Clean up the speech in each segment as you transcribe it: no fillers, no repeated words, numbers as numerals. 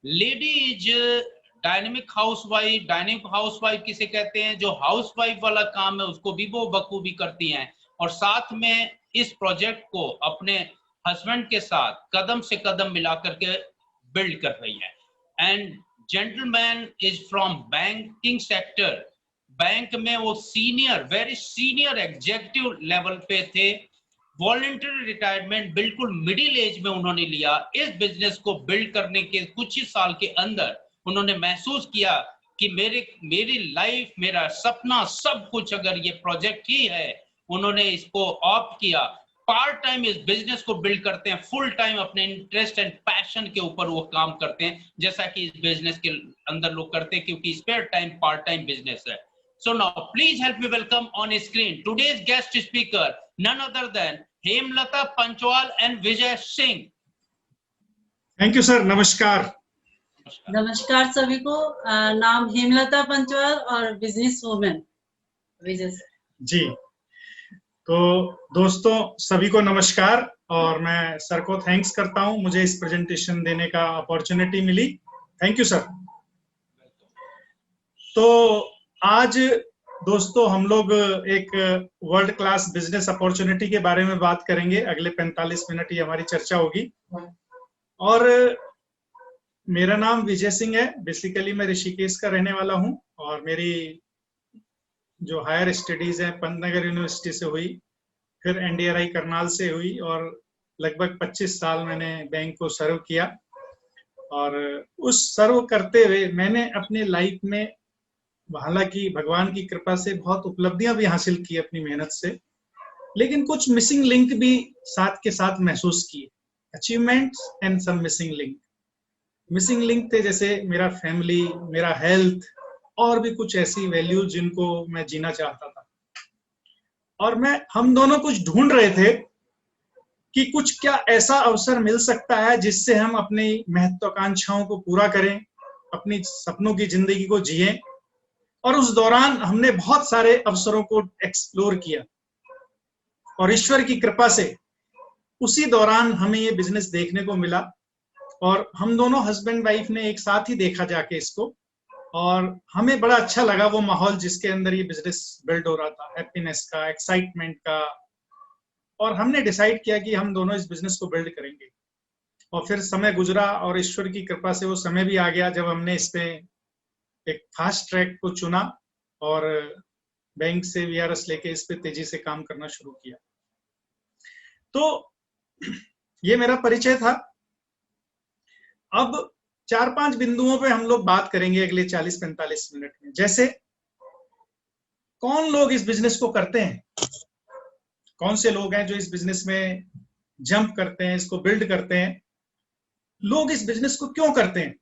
Lady is dynamic housewife किसे कहते हैं? जो हाउसवाइफ वाला काम है उसको भी वो बखूबी करती हैं और साथ में इस प्रोजेक्ट को अपने हस्बैंड के साथ कदम से कदम मिला करके बिल्ड कर रही है। And gentleman is from banking sector. Bank में वो वेरी सीनियर एग्जीक्यूटिव लेवल पे थे। वॉलंटरी रिटायरमेंट बिल्कुल मिडिल एज में उन्होंने लिया। इस बिजनेस को बिल्ड करने के कुछ ही साल के अंदर उन्होंने महसूस किया कि मेरी लाइफ, मेरा सपना, सब कुछ अगर ये प्रोजेक्ट ही है। उन्होंने इसको ऑप्ट किया। पार्ट टाइम इस बिजनेस को बिल्ड करते हैं, फुल टाइम अपने इंटरेस्ट एंड पैशन के ऊपर वो काम करते हैं, जैसा कि इस बिजनेस के अंदर लोग करते हैं, क्योंकि spare time part time business है। So now please help me welcome on screen today's guest speaker, none other than Hemlata Panchwal and Vijay Singh. Thank you sir. नमस्कार। नमस्कार सभी को। नाम हेमलता पंचवाल और बिजनेस वुमेन विजय सर। जी, तो दोस्तों सभी को नमस्कार और मैं सर को थैंक्स करता हूं, मुझे इस प्रेजेंटेशन देने का अपॉर्चुनिटी मिली। Thank you sir. तो आज दोस्तों हम लोग एक वर्ल्ड क्लास बिजनेस अपॉर्चुनिटी के बारे में बात करेंगे। अगले 45 मिनट ये हमारी चर्चा होगी। और मेरा नाम विजय सिंह है। बेसिकली मैं ऋषिकेश का रहने वाला हूं और मेरी जो हायर स्टडीज है पंतनगर यूनिवर्सिटी से हुई, फिर NDRI करनाल से हुई और लगभग 25 साल मैंने बैंक को सर्व किया। और उस सर्व करते हुए मैंने अपने लाइफ में हालांकि भगवान की कृपा से बहुत उपलब्धियां भी हासिल की अपनी मेहनत से, लेकिन कुछ मिसिंग लिंक भी साथ के साथ महसूस किए। Achievements and some missing link. Missing link थे जैसे मेरा फैमिली, मेरा हेल्थ और भी कुछ ऐसी वैल्यूज जिनको मैं जीना चाहता था। और हम दोनों कुछ ढूंढ रहे थे कि कुछ क्या ऐसा अवसर मिल सकता है जिससे हम अपनी महत्वाकांक्षाओं को पूरा करें, अपनी सपनों की जिंदगी को जिए। और उस दौरान हमने बहुत सारे अवसरों को एक्सप्लोर किया और ईश्वर की कृपा से उसी दौरान हमें ये बिजनेस देखने को मिला और हम दोनों हस्बैंड वाइफ ने एक साथ ही देखा जाके इसको, और हमें बड़ा अच्छा लगा वो माहौल जिसके अंदर ये बिजनेस बिल्ड हो रहा था, हैप्पीनेस का, एक्साइटमेंट का। और हमने डिसाइड किया कि हम दोनों इस बिजनेस को बिल्ड करेंगे। और फिर समय गुजरा और ईश्वर की कृपा से वो समय भी आ गया जब हमने इस पे एक फास्ट ट्रैक को चुना और बैंक से VRS लेके इस पे तेजी से काम करना शुरू किया। तो ये मेरा परिचय था। अब 4-5 बिंदुओं पे हम लोग बात करेंगे अगले 40-45 मिनट में। जैसे कौन लोग इस बिजनेस को करते हैं, कौन से लोग हैं जो इस बिजनेस में जंप करते हैं, इसको बिल्ड करते हैं, लोग इस बिजनेस को क्यों करते हैं,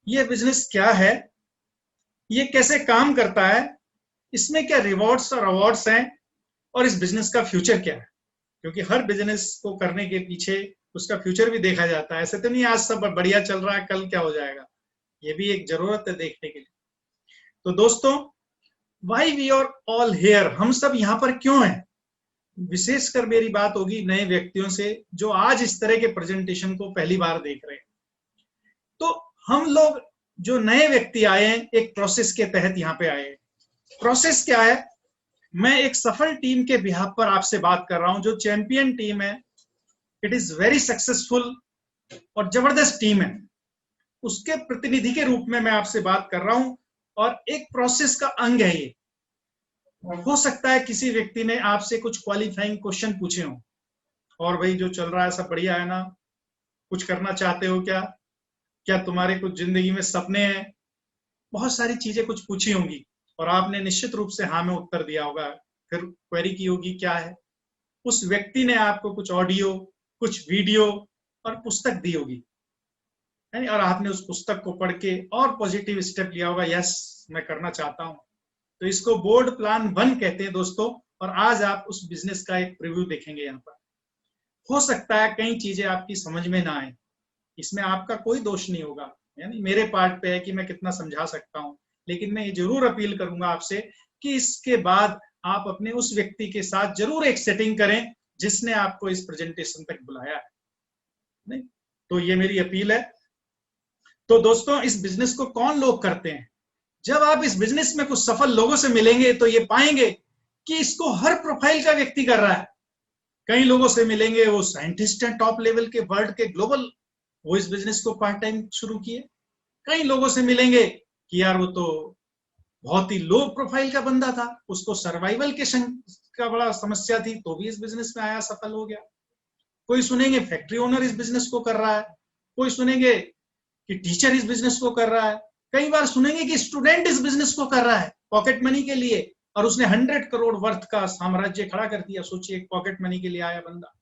ये बिजनेस क्या है, ये कैसे काम करता है, इसमें क्या रिवॉर्ड्स और अवार्ड्स हैं, और इस बिजनेस का फ्यूचर क्या है। क्योंकि हर बिजनेस को करने के पीछे उसका फ्यूचर भी देखा जाता है। ऐसे तो नहीं आज सब बढ़िया चल रहा है कल क्या हो जाएगा, ये भी एक जरूरत है देखने के लिए। तो दोस्तों, why we are all here, हम सब यहाँ पर क्यों हैं। विशेषकर मेरी बात होगी नए व्यक्तियों से जो आज इस तरह के प्रेजेंटेशन को पहली बार देख रहे हैं। तो हम लोग जो नए व्यक्ति आए हैं एक प्रोसेस के तहत यहाँ पे आए हैं। प्रोसेस क्या है, मैं एक सफल टीम के बिहाफ पर आपसे बात कर रहा हूं, जो चैंपियन टीम है, इट इज वेरी सक्सेसफुल और जबरदस्त टीम है, उसके प्रतिनिधि के रूप में मैं आपसे बात कर रहा हूं। और एक प्रोसेस का अंग है ये। हो सकता है किसी व्यक्ति ने आपसे कुछ क्वालिफाइंग क्वेश्चन पूछे हो, और भाई जो चल रहा है सब बढ़िया है ना, कुछ करना चाहते हो क्या, क्या तुम्हारे कुछ जिंदगी में सपने हैं, बहुत सारी चीजें कुछ पूछी होंगी और आपने निश्चित रूप से हाँ में उत्तर दिया होगा। फिर क्वेरी की होगी क्या है, उस व्यक्ति ने आपको कुछ ऑडियो, कुछ वीडियो और पुस्तक दी होगी, और आपने उस पुस्तक को पढ़ के और पॉजिटिव स्टेप लिया होगा, यस मैं करना चाहता हूं। तो इसको बोर्ड प्लान 1 कहते हैं दोस्तों। और आज आप उस बिजनेस का एक प्रीव्यू देखेंगे। यहाँ पर हो सकता है कई चीजें आपकी समझ में ना आए, इसमें आपका कोई दोष नहीं होगा, यानी मेरे पार्ट पे है कि मैं कितना समझा सकता हूं। लेकिन मैं ये जरूर अपील करूंगा आपसे कि इसके बाद आप अपने उस व्यक्ति के साथ जरूर एक सेटिंग करें जिसने आपको इस प्रेजेंटेशन तक बुलाया है। नहीं तो ये मेरी अपील है। तो दोस्तों इस बिजनेस को कौन लोग करते हैं? जब आप इस बिजनेस में कुछ सफल लोगों से मिलेंगे तो ये पाएंगे कि इसको हर प्रोफाइल का व्यक्ति कर रहा है। कई लोगों से मिलेंगे वो साइंटिस्ट हैं टॉप लेवल के, वर्ल्ड के ग्लोबल, वो इस बिजनेस को पार्ट टाइम शुरू किए। कई लोगों से मिलेंगे कि यार वो तो बहुत ही लो प्रोफाइल का बंदा था, उसको सर्वाइवल का बड़ा समस्या थी, तो भी इस बिजनेस में आया, सफल हो गया। कोई सुनेंगे फैक्ट्री ओनर इस बिजनेस को कर रहा है, कोई सुनेंगे कि टीचर इस बिजनेस को कर रहा है, कई बार सुनेंगे कि स्टूडेंट इस बिजनेस को कर रहा है पॉकेट मनी के लिए, और उसने 100 करोड़ वर्थ का साम्राज्य खड़ा कर दिया। सोचिए, एक पॉकेट मनी के लिए आया बंदा।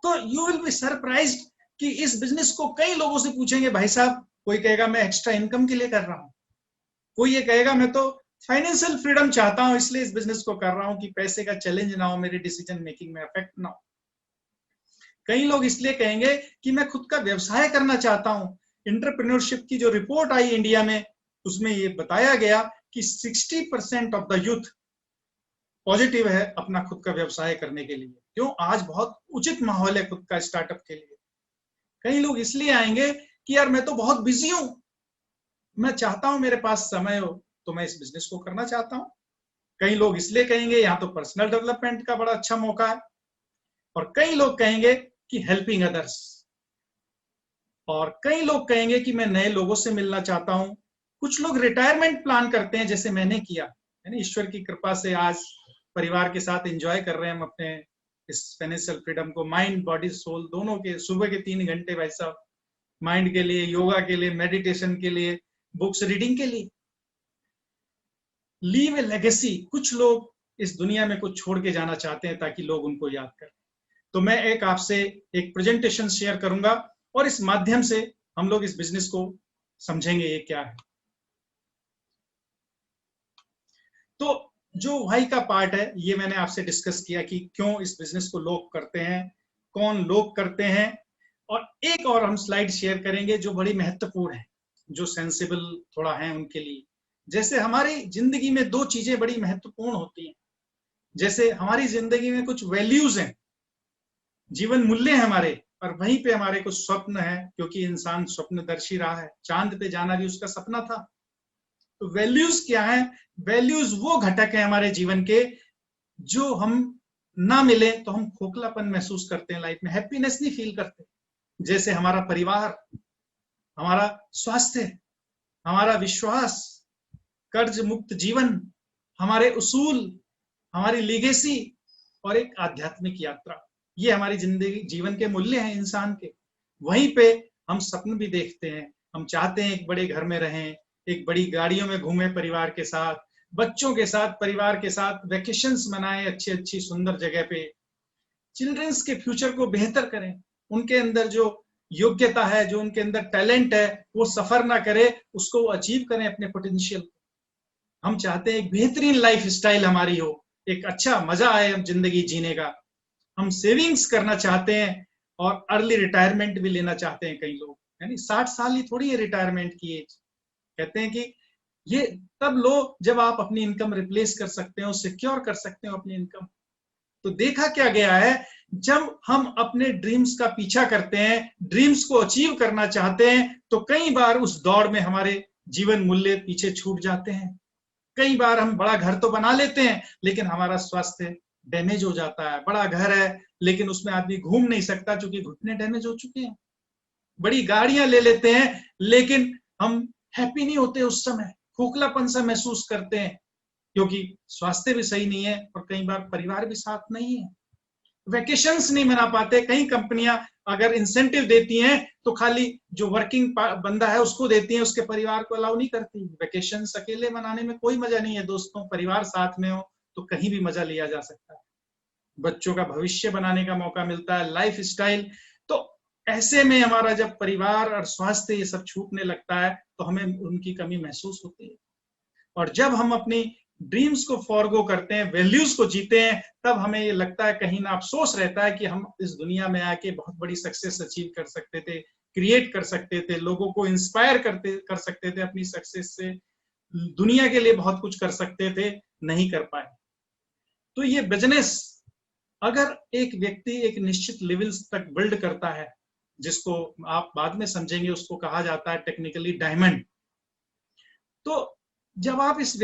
तो यू विल बी सरप्राइज्ड कि इस बिजनेस को कई लोगों से पूछेंगे, भाई साहब, कोई कहेगा मैं एक्स्ट्रा इनकम के लिए कर रहा हूं, कोई ये कहेगा मैं तो फाइनेंशियल फ्रीडम चाहता हूं इसलिए इस बिजनेस को कर रहा हूं कि पैसे का चैलेंज ना हो, मेरी डिसीजन मेकिंग में अफेक्ट ना हो। कई लोग इसलिए कहेंगे कि मैं खुद का व्यवसाय करना चाहता हूं। एंटरप्रेन्योरशिप की जो रिपोर्ट आई इंडिया में, उसमें ये बताया गया कि 60% ऑफ द यूथ पॉजिटिव है अपना खुद का व्यवसाय करने के लिए। क्यों? आज बहुत उचित माहौल है खुद का स्टार्टअप के लिए। कई लोग इसलिए आएंगे कि यार मैं तो बहुत बिजी हूं, मैं चाहता हूं मेरे पास समय हो तो मैं इस बिजनेस को करना चाहता हूं। कई लोग इसलिए कहेंगे यहाँ तो पर्सनल डेवलपमेंट का बड़ा अच्छा मौका है, और कई लोग कहेंगे कि हेल्पिंग अदर्स, और कई लोग कहेंगे कि मैं नए लोगों से मिलना चाहता हूं। कुछ लोग रिटायरमेंट प्लान करते हैं, जैसे मैंने किया है ना। ईश्वर की कृपा से आज परिवार के साथ एंजॉय कर रहे हैं हम अपने इस फाइनेंशियल फ्रीडम को, माइंड बॉडी सोल दोनों के। सुबह के 3 घंटे भाई साहब माइंड के लिए, योगा के लिए, मेडिटेशन के लिए, बुक्स रीडिंग के लिए। लीव ए लेगेसी, कुछ लोग इस दुनिया में कुछ छोड़ के जाना चाहते हैं ताकि लोग उनको याद करें। तो मैं एक आपसे एक प्रेजेंटेशन शेयर करूंगा और इस माध्यम से हम लोग इस बिजनेस को समझेंगे ये क्या है। तो जो वाई का पार्ट है ये मैंने आपसे डिस्कस किया कि क्यों इस बिजनेस को लोग करते हैं, कौन लोग करते हैं, और एक और हम स्लाइड शेयर करेंगे जो बड़ी महत्वपूर्ण है, जो सेंसिबल थोड़ा है उनके लिए। जैसे हमारी जिंदगी में 2 चीजें बड़ी महत्वपूर्ण होती हैं। जैसे हमारी जिंदगी में कुछ वैल्यूज हैं, जीवन मूल्य है हमारे, और वहीं पे हमारे कुछ स्वप्न है, क्योंकि इंसान स्वप्नदर्शी रहा है। चांद पे जाना भी उसका सपना था। तो वैल्यूज क्या है? वैल्यूज वो घटक है हमारे जीवन के जो हम ना मिले तो हम खोखलापन महसूस करते हैं, लाइफ में हैप्पीनेस नहीं फील करते। जैसे हमारा परिवार, हमारा स्वास्थ्य, हमारा विश्वास, कर्ज मुक्त जीवन, हमारे उसूल, हमारी लीगेसी, और एक आध्यात्मिक यात्रा। ये हमारी जिंदगी जीवन के मूल्य हैं इंसान के। वहीं पे हम सपने भी देखते हैं, हम चाहते हैं एक बड़े घर में रहें, एक बड़ी गाड़ियों में घूमें परिवार के साथ, बच्चों के साथ, परिवार के साथ वेकेशंस मनाएं अच्छी अच्छी सुंदर जगह पे। चिल्ड्रंस के फ्यूचर को बेहतर करें, उनके अंदर जो योग्यता है, जो उनके अंदर टैलेंट है, वो सफर ना करे, उसको अचीव करें अपने पोटेंशियल। हम चाहते हैं एक बेहतरीन लाइफ स्टाइल हमारी हो, एक अच्छा मजा आए जिंदगी जीने का। हम सेविंग्स करना चाहते हैं और अर्ली रिटायरमेंट भी लेना चाहते हैं कई लोग, यानी 60 साल ही थोड़ी है रिटायरमेंट की एज। कहते हैं कि ये तब लो जब आप अपनी इनकम रिप्लेस कर सकते हो, सिक्योर कर सकते हो अपनी इनकम। तो देखा क्या गया है, जब हम अपने ड्रीम्स का पीछा करते हैं, ड्रीम्स को अचीव करना चाहते हैं, तो कई बार उस दौड़ में हमारे जीवन मूल्य पीछे छूट जाते हैं। कई बार हम बड़ा घर तो बना लेते हैं लेकिन हमारा स्वास्थ्य डैमेज हो जाता है। बड़ा घर है लेकिन उसमें आदमी घूम नहीं सकता क्योंकि घुटने डैमेज हो चुके हैं। बड़ी गाड़ियां ले लेते हैं लेकिन हम हैप्पी नहीं होते, उस समय खोखलापन सा महसूस करते हैं क्योंकि स्वास्थ्य भी सही नहीं है और कई बार परिवार भी साथ नहीं है। वेकेशंस नहीं मना पाते। कई कंपनियां अगर इंसेंटिव देती हैं तो खाली जो वर्किंग बंदा है उसको देती हैं, उसके परिवार को अलाउ नहीं करती। वेकेशंस अकेले मनाने में कोई मजा नहीं है दोस्तों, परिवार साथ में हो तो कहीं भी मजा लिया जा सकता है। बच्चों का भविष्य बनाने का मौका मिलता है, लाइफ स्टाइल। तो ऐसे में हमारा जब परिवार और स्वास्थ्य ये सब छूटने लगता है तो हमें उनकी कमी महसूस होती है। और जब हम अपनी ड्रीम्स को फॉरगो करते हैं, वैल्यूज को जीते हैं, तब हमें ये लगता है, कहीं ना अफसोस रहता है कि हम इस दुनिया में आके बहुत बड़ी सक्सेस अचीव कर सकते थे, क्रिएट कर सकते थे, लोगों को इंस्पायर कर सकते थे अपनी सक्सेस से, दुनिया के लिए बहुत कुछ कर सकते थे, नहीं कर पाए। तो ये बिजनेस अगर एक व्यक्ति एक निश्चित लेवल्स तक बिल्ड करता है जिसको आप बाद में समझेंगे, उसको कहा जाता है टेक्निकली डायमंड। तो जब आप उस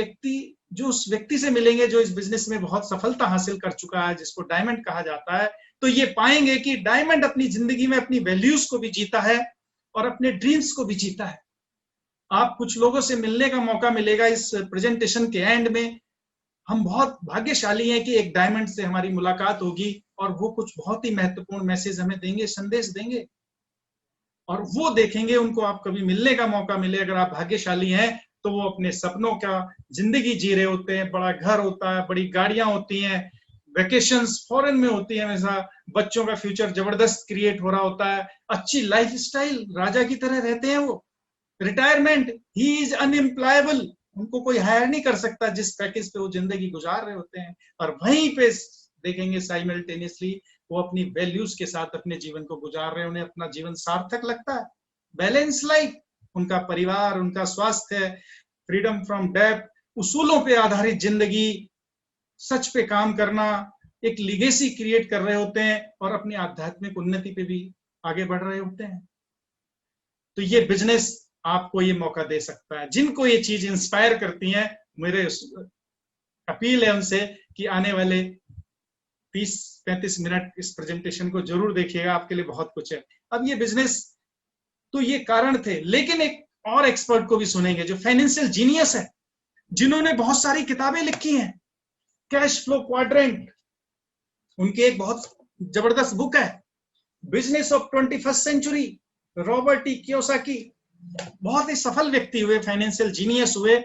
व्यक्ति से मिलेंगे जो इस बिजनेस में बहुत सफलता हासिल कर चुका है, जिसको डायमंड कहा जाता है, तो ये पाएंगे कि डायमंड अपनी जिंदगी में अपनी वैल्यूज को भी जीता है और अपने ड्रीम्स को भी जीता है। आप कुछ लोगों से मिलने का मौका मिलेगा इस प्रेजेंटेशन के एंड में। हम बहुत भाग्यशाली हैं कि एक डायमंड से हमारी मुलाकात होगी और वो कुछ बहुत ही महत्वपूर्ण मैसेज हमें देंगे, संदेश देंगे, और वो देखेंगे, उनको आप कभी मिलने का मौका मिले, अगर आप भाग्यशाली हैं, तो वो अपने सपनों का जिंदगी जी रहे होते हैं। बड़ा घर होता है, बड़ी गाड़ियां होती हैं, वेकेशंस फॉरेन में होती है, हमेशा बच्चों का फ्यूचर जबरदस्त क्रिएट हो रहा होता है, अच्छी लाइफस्टाइल, राजा की तरह रहते हैं वो। रिटायरमेंट, ही इज अनएम्प्लॉयबल, उनको कोई हायर नहीं कर सकता जिस पैकेज पे वो जिंदगी गुजार रहे होते हैं। और वहीं पे देखेंगे साइमल्टेनियसली वो अपनी वैल्यूज के साथ अपने जीवन को गुजार रहे हैं, उन्हें अपना जीवन सार्थक लगता है, बैलेंस लाइफ, उनका परिवार, उनका स्वास्थ्य, फ्रीडम फ्रॉम डेब्ट, उसूलों पे आधारित जिंदगी, सच पे काम करना, एक लीगेसी क्रिएट कर रहे होते हैं और अपनी आध्यात्मिक उन्नति पे भी आगे बढ़ रहे होते हैं। तो ये बिजनेस आपको ये मौका दे सकता है। जिनको ये चीज इंस्पायर करती है, मेरे अपील है उनसे कि आने वाले 30-35 मिनट इस प्रेजेंटेशन को जरूर देखिएगा, आपके लिए बहुत कुछ है। अब ये बिजनेस, तो ये कारण थे, लेकिन एक और एक्सपर्ट को भी सुनेंगे जो फाइनेंशियल जीनियस है, जिन्होंने बहुत सारी किताबें लिखी हैं, कैश फ्लो क्वाड्रेंट, उनकी एक बहुत जबरदस्त बुक है, business of 21st century, Robert T Kiyosaki, बहुत ही सफल व्यक्ति हुए, फाइनेंशियल जीनियस हुए,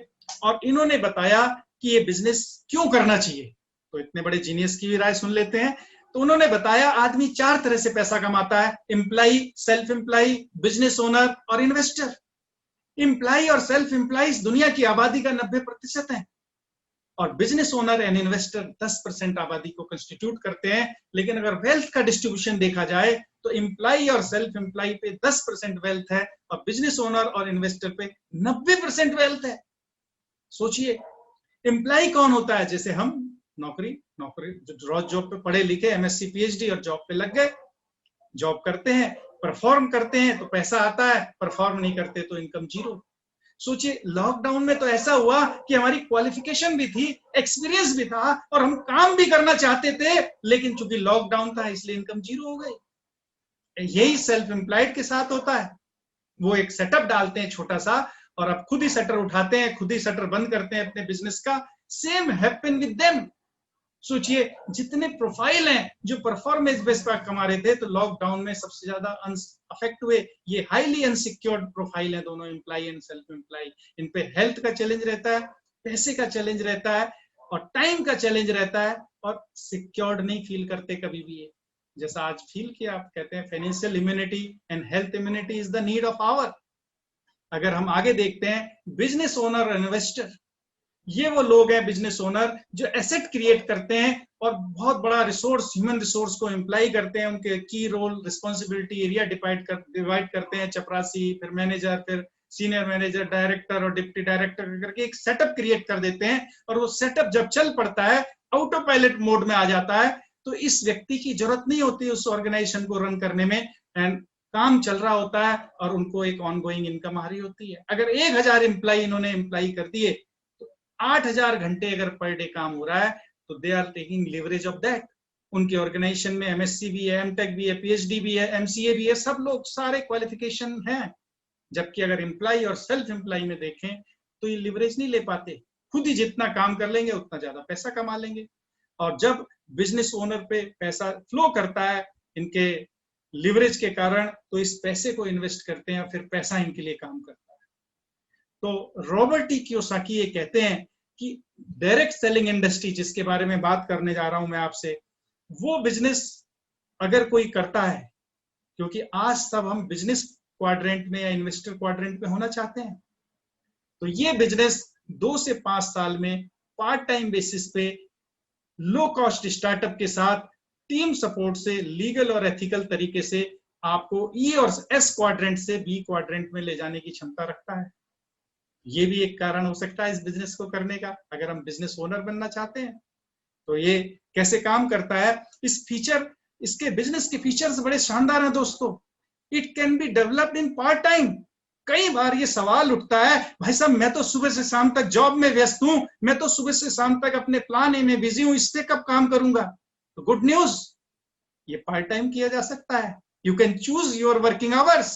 और इन्होंने बताया कि ये बिजनेस क्यों करना चाहिए। तो इतने बड़े जीनियस की भी राय सुन लेते हैं। तो उन्होंने बताया आदमी 4 तरह से पैसा कमाता है, employ, self employ, business owner और इन्वेस्टर। एम्प्लॉय और सेल्फ एम्प्लॉय दुनिया की आबादी का 90% है, और बिजनेस ओनर एंड इन्वेस्टर 10% आबादी को कंस्टिट्यूट करते हैं। लेकिन अगर वेल्थ का डिस्ट्रीब्यूशन देखा जाए तो एम्प्लॉय और सेल्फ एम्प्लॉय पे 10% वेल्थ है और बिजनेस ओनर और इन्वेस्टर पे 90% वेल्थ है। सोचिए, एम्प्लॉय कौन होता है? जैसे हम नौकरी जो रोज जॉब पे पढ़े लिखे, एमएससी पीएचडी, और जॉब पे लग गए, जॉब करते हैं, परफॉर्म करते हैं तो पैसा आता है, परफॉर्म नहीं करते तो इनकम जीरो। सोचिए, लॉकडाउन में तो ऐसा हुआ कि हमारी क्वालिफिकेशन भी थी, एक्सपीरियंस भी था, और हम काम भी करना चाहते थे, लेकिन चूंकि लॉकडाउन था इसलिए इनकम जीरो हो गई। यही सेल्फ एम्प्लॉयड के साथ होता है। वो एक सेटअप डालते हैं छोटा सा, और अब खुद ही शटर उठाते हैं, खुद ही शटर बंद करते हैं अपने बिजनेस का। Same happen with them. सोचिए, जितने प्रोफाइल हैं जो परफॉर्मेंस बेस्ड पर कमा रहे थे, तो लॉकडाउन में सबसे ज्यादा अफेक्ट हुए ये हाईली अनसिक्योर्ड प्रोफाइल है, दोनों एम्प्लॉय एंड सेल्फ एम्प्लॉय। इन पे हेल्थ का चैलेंज रहता है, पैसे का चैलेंज रहता है, और टाइम का चैलेंज रहता है, और सिक्योर्ड नहीं फील करते कभी भी। ये जैसा आज फील किया, आप कहते हैं financial immunity and health immunity is the need of hour. अगर हम आगे देखते हैं, बिजनेस ओनर और इन्वेस्टर, ये वो लोग हैं, बिजनेस ओनर, जो एसेट क्रिएट करते हैं और बहुत बड़ा रिसोर्स, ह्यूमन रिसोर्स को एम्प्लॉय करते हैं। उनके की रोल, रिस्पॉन्सिबिलिटी एरिया डिवाइड करते हैं, चपरासी, फिर मैनेजर, फिर सीनियर मैनेजर, डायरेक्टर और डिप्टी डायरेक्टर करके एक सेटअप क्रिएट कर देते हैं। और वो सेटअप जब चल पड़ता है, ऑटो पायलट मोड में आ जाता है, तो इस व्यक्ति की जरूरत नहीं होती उस ऑर्गेनाइजेशन को रन करने में, एंड काम चल रहा होता है और उनको एक ऑनगोइंग इनकम आ रही होती है। अगर 1000 एम्प्लॉय इन्होंने एम्प्लॉय कर दिए, 8000 घंटे अगर पर डे काम हो रहा है, तो they are taking leverage of that. उनके ऑर्गेनाइजेशन में एमएससी भी है, एमटेक भी है, पीएचडी भी है, एमसीए भी है, सब लोग सारे क्वालिफिकेशन हैं। जबकि अगर एम्प्लॉय और सेल्फ एम्प्लॉय में देखें तो ये लिवरेज नहीं ले पाते, खुद ही जितना काम कर लेंगे उतना ज्यादा पैसा कमा लेंगे। और जब बिजनेस ओनर पे पैसा फ्लो करता है इनके लिवरेज के कारण, तो इस पैसे को इन्वेस्ट करते हैं, फिर पैसा इनके लिए काम करता है। तो रॉबर्ट टी कियोसाकी ये कहते हैं कि डायरेक्ट सेलिंग इंडस्ट्री, जिसके बारे में बात करने जा रहा हूं मैं आपसे, वो बिजनेस अगर कोई करता है, क्योंकि आज सब हम बिजनेस क्वाड्रेंट में या इन्वेस्टर क्वाड्रेंट में होना चाहते हैं, तो ये बिजनेस 2 से 5 साल में पार्ट टाइम बेसिस पे लो कॉस्ट स्टार्टअप के साथ टीम सपोर्ट से, लीगल और एथिकल तरीके से आपको ई और एस क्वाड्रेंट से बी क्वाड्रेंट में ले जाने की क्षमता रखता है। ये भी एक कारण हो सकता है इस बिजनेस को करने का, अगर हम बिजनेस ओनर बनना चाहते हैं। तो ये कैसे काम करता है, इसके बिजनेस के फीचर्स बड़े शानदार हैं दोस्तों। It can be developed in part time. कई बार ये सवाल उठता है, भाई साहब मैं तो सुबह से शाम तक जॉब में व्यस्त हूं, मैं तो सुबह से शाम तक अपने प्लान में बिजी हूं, इससे कब काम करूंगा? तो गुड न्यूज, ये पार्ट टाइम किया जा सकता है। You can choose your working hours.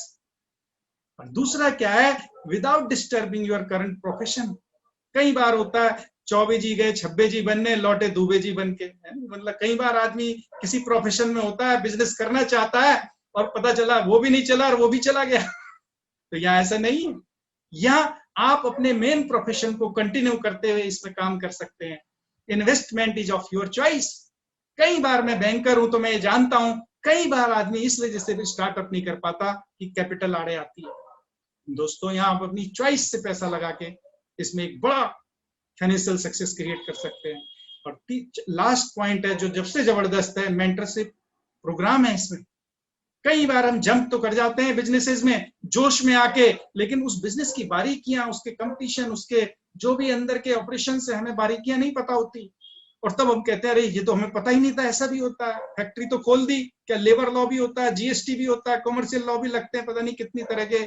और दूसरा क्या है, without disturbing your current profession. कई बार होता है 24 जी गए 26 जी बनने, लौटे दूबे जी बन के। मतलब कई बार आदमी किसी प्रोफेशन में होता है, बिजनेस करना चाहता है और पता चला वो भी नहीं चला और वो भी चला गया। तो यहाँ ऐसा नहीं है, यहाँ आप अपने मेन प्रोफेशन को कंटिन्यू करते हुए इसमें काम कर सकते हैं। Investment is of your choice. कई बार मैं बैंकर हूं तो मैं ये जानता हूं, कई बार आदमी इस वजह से भी स्टार्टअप नहीं कर पाता कि कैपिटल आड़े आती है। दोस्तों, यहाँ आप अपनी चॉइस से पैसा लगा के इसमें एक बड़ा फाइनेंशियल सक्सेस क्रिएट कर सकते हैं। और लास्ट पॉइंट है जो सबसे जबरदस्त है, मेंटरशिप प्रोग्राम है। इसमें कई बार हम जंप तो कर जाते हैं बिजनेसेस में जोश में आके, लेकिन उस बिजनेस की बारीकियां, उसके कंपटीशन, उसके जो भी अंदर के ऑपरेशन से हमें बारीकियां नहीं पता होती। और तब हम कहते हैं अरे ये तो हमें पता ही नहीं था, ऐसा भी होता है। फैक्ट्री तो खोल दी, क्या लेबर लॉ भी होता है, जीएसटी भी होता है, कॉमर्शियल लॉ भी लगते हैं, पता नहीं कितनी तरह के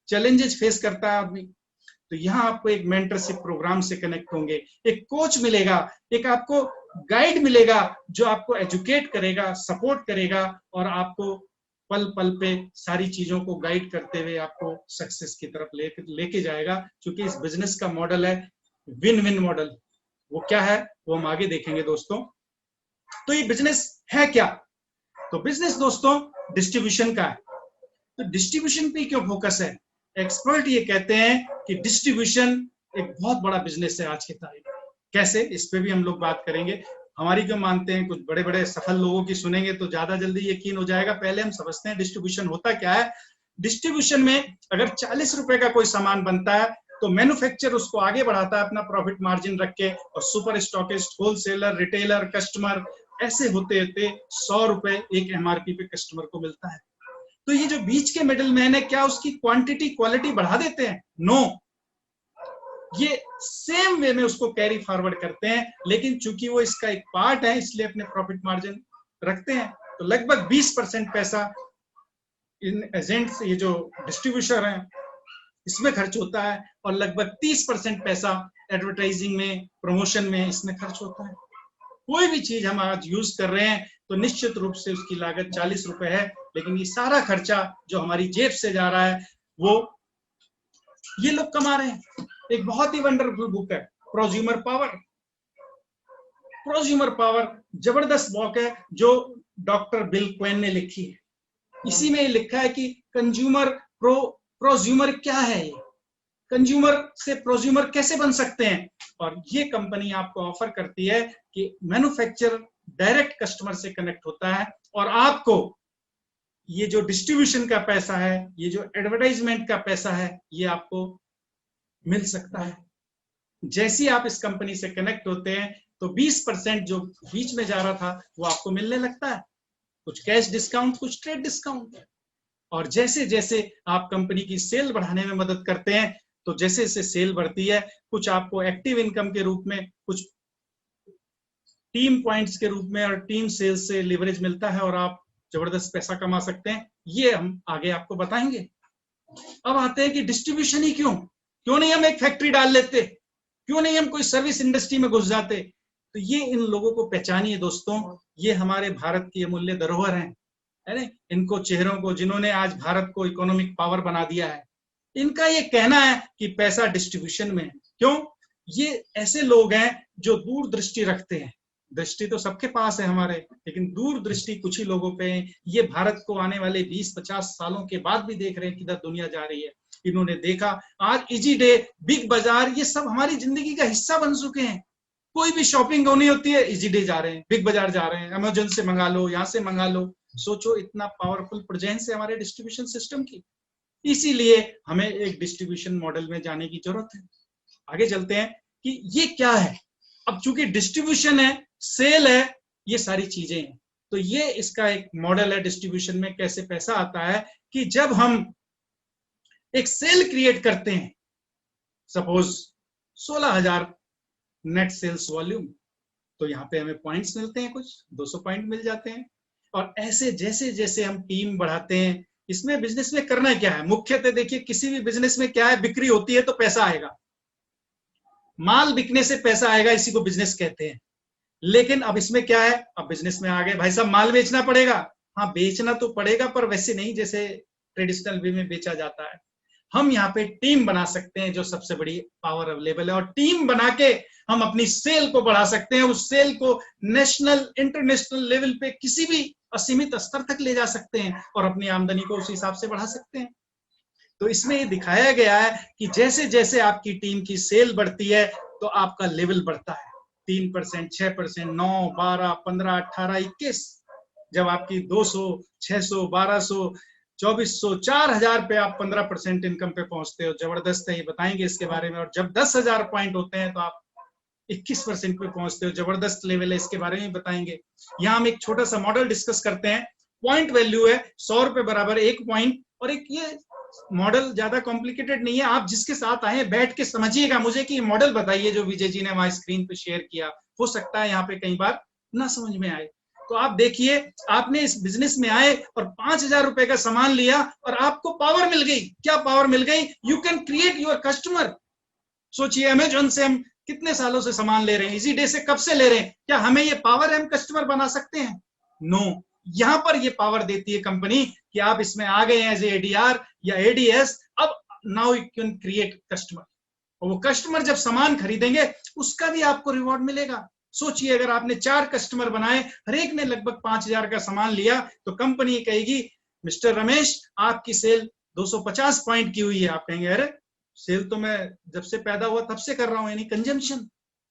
चैलेंजेस फेस करता है आदमी। तो यहाँ आपको एक मेंटरशिप प्रोग्राम से कनेक्ट होंगे, एक कोच मिलेगा, एक आपको गाइड मिलेगा जो आपको एजुकेट करेगा, सपोर्ट करेगा और आपको पल पल पे सारी चीजों को गाइड करते हुए आपको सक्सेस की तरफ लेके जाएगा। क्योंकि इस बिजनेस का मॉडल है विन विन मॉडल। वो क्या है वो हम आगे देखेंगे दोस्तों। तो ये बिजनेस है क्या? तो बिजनेस दोस्तों डिस्ट्रीब्यूशन का है। तो डिस्ट्रीब्यूशन पे क्यों फोकस है? एक्सपर्ट ये कहते हैं कि डिस्ट्रीब्यूशन एक बहुत बड़ा बिजनेस है आज की तारीख में। कैसे, इस पे भी हम लोग बात करेंगे। हमारी क्यों मानते हैं, कुछ बड़े बड़े सफल लोगों की सुनेंगे तो ज्यादा जल्दी यकीन हो जाएगा। पहले हम समझते हैं डिस्ट्रीब्यूशन होता क्या है। डिस्ट्रीब्यूशन में अगर 40 रुपए का कोई सामान बनता है तो मैन्युफैक्चर उसको आगे बढ़ाता है अपना प्रॉफिट मार्जिन रख के, और super stockist, wholesaler, retailer, customer, ऐसे होते होते 100 रुपए एक एमआरपी पे कस्टमर को मिलता है। तो ये जो बीच के मिडिल मैन है, क्या उसकी क्वांटिटी क्वालिटी बढ़ा देते हैं? नो, ये सेम वे में उसको कैरी फॉरवर्ड करते हैं, लेकिन चूंकि वो इसका एक पार्ट है इसलिए अपने प्रॉफिट मार्जिन रखते हैं। तो लगभग 20% पैसा इन एजेंट्स, ये जो डिस्ट्रीब्यूटर हैं, इसमें खर्च होता है, और लगभग 30% पैसा एडवर्टाइजिंग में, प्रमोशन में इसमें खर्च होता है। कोई भी चीज हम आज यूज कर रहे हैं तो निश्चित रूप से उसकी लागत 40 रुपए है, लेकिन ये सारा खर्चा जो हमारी जेब से जा रहा है वो ये लोग कमा रहे हैं। एक बहुत ही वंडरफुल बुक है प्रोज्यूमर पावर। प्रोज्यूमर पावर जबरदस्त बुक है जो डॉक्टर बिल क्वेन ने लिखी है। इसी में लिखा है कि कंज्यूमर प्रोज्यूमर क्या है, ये कंज्यूमर से प्रोज्यूमर कैसे बन सकते हैं। और ये कंपनी आपको ऑफर करती है कि मैन्युफैक्चरर डायरेक्ट कस्टमर से कनेक्ट होता है और आपको ये जो डिस्ट्रीब्यूशन का पैसा है, ये जो एडवर्टाइजमेंट का पैसा है, ये आपको मिल सकता है। जैसे ही आप इस कंपनी से कनेक्ट होते हैं तो 20% जो बीच में जा रहा था वो आपको मिलने लगता है, कुछ कैश डिस्काउंट, कुछ ट्रेड डिस्काउंट। और जैसे जैसे आप कंपनी की सेल बढ़ाने में मदद करते हैं तो जैसे जैसे सेल बढ़ती है, कुछ आपको एक्टिव इनकम के रूप में, कुछ टीम पॉइंट्स के रूप में और टीम सेल्स से लिवरेज मिलता है और आप जबरदस्त पैसा कमा सकते हैं। ये हम आगे आपको बताएंगे। अब आते हैं कि डिस्ट्रीब्यूशन ही क्यों नहीं हम एक फैक्ट्री डाल लेते, क्यों नहीं हम कोई सर्विस इंडस्ट्री में घुस जाते। तो ये इन लोगों को पहचानिए दोस्तों, ये हमारे भारत की अमूल्य धरोहर है ना। इनको चेहरों को, जिन्होंने आज भारत को इकोनॉमिक पावर बना दिया है, इनका ये कहना है कि पैसा डिस्ट्रीब्यूशन में है। क्यों? ये ऐसे लोग हैं जो दूरदृष्टि रखते हैं। दृष्टि तो सबके पास है हमारे, लेकिन दूरदृष्टि कुछ ही लोगों पे है। ये भारत को आने वाले 20-50 सालों के बाद भी देख रहे हैं किधर दुनिया जा रही है। इन्होंने देखा आज इजी डे, बिग बाजार, ये सब हमारी जिंदगी का हिस्सा बन चुके हैं। कोई भी शॉपिंग होनी होती है, इजी डे जा रहे हैं, बिग बाजार जा रहे हैं, अमेज़न से मंगा लो, यहाँ से मंगा लो। सोचो इतना पावरफुल प्रेजेंस है हमारे डिस्ट्रीब्यूशन सिस्टम की। इसीलिए हमें एक डिस्ट्रीब्यूशन मॉडल में जाने की जरूरत है। आगे चलते हैं कि ये क्या है। अब चूंकि डिस्ट्रीब्यूशन है, सेल है, ये सारी चीजें हैं, तो ये इसका एक मॉडल है डिस्ट्रीब्यूशन में कैसे पैसा आता है। कि जब हम एक सेल क्रिएट करते हैं, सपोज 16,000 नेट सेल्स वॉल्यूम, तो यहाँ पे हमें पॉइंट्स मिलते हैं, कुछ 200 पॉइंट मिल जाते हैं। और ऐसे जैसे जैसे हम टीम बढ़ाते हैं, इसमें बिजनेस में करना क्या है, मुख्यतः देखिए किसी भी बिजनेस में क्या है, बिक्री होती है तो पैसा आएगा, माल बिकने से पैसा आएगा, इसी को बिजनेस कहते हैं। लेकिन अब इसमें क्या है, अब बिजनेस में आ गए भाई साहब माल बेचना पड़ेगा। हाँ बेचना तो पड़ेगा, पर वैसे नहीं जैसे ट्रेडिशनल वे में बेचा जाता है। हम यहाँ पे टीम बना सकते हैं, जो सबसे बड़ी पावर अवेलेबल है, और टीम बना के हम अपनी सेल को बढ़ा सकते हैं, उस सेल को नेशनल इंटरनेशनल लेवल पे किसी भी असीमित स्तर तक ले जा सकते हैं और अपनी आमदनी को उस हिसाब से बढ़ा सकते हैं। तो इसमें ये दिखाया गया है कि जैसे जैसे आपकी टीम की सेल बढ़ती है तो आपका लेवल बढ़ता है, 3%, 6%, 9, 12, 15, 18, 21, जब आपकी 200, 600, 1200, 2400, 4000 पे आप 15% इनकम पे पहुंचते हो, जबरदस्त है, ये बताएंगे इसके बारे में। और जब 10,000 पॉइंट होते हैं तो आप 21% पे पहुंचते हो, जबरदस्त लेवल है, इसके बारे में बताएंगे। यहाँ हम एक छोटा सा मॉडल डिस्कस करते हैं। पॉइंट वैल्यू है 100 रुपए बराबर 1 पॉइंट, और एक ये मॉडल ज्यादा कॉम्प्लिकेटेड नहीं है, आप जिसके साथ आए बैठ के समझिएगा मुझे कि मॉडल बताइए जो विजय जी ने हमारी स्क्रीन पे शेयर किया, हो सकता है यहाँ पे कई बार ना समझ में आए। तो आप देखिए, आपने इस बिजनेस में आए और 5,000 रुपए का सामान लिया और आपको पावर मिल गई। क्या पावर मिल गई? You can create your customer. सोचिए, अमेजोन से हम कितने सालों से सामान ले रहे हैं, इजी डे से कब से ले रहे हैं, क्या हमें ये पावर हम कस्टमर बना सकते हैं? नो। यहां पर ये पावर देती है कंपनी कि आप इसमें आ गए एज एडीआर या एडीएस, अब now you can create customer, और वो कस्टमर जब सामान खरीदेंगे उसका भी आपको रिवॉर्ड मिलेगा। सोचिए, अगर आपने 4 कस्टमर बनाए, हर एक ने लगभग 5,000 का सामान लिया, तो कंपनी कहेगी मिस्टर रमेश आपकी सेल 250 पॉइंट की हुई है। आप कहेंगे अरे सेल तो मैं जब से पैदा हुआ तब से कर रहा हूं, यानी कंजम्पशन।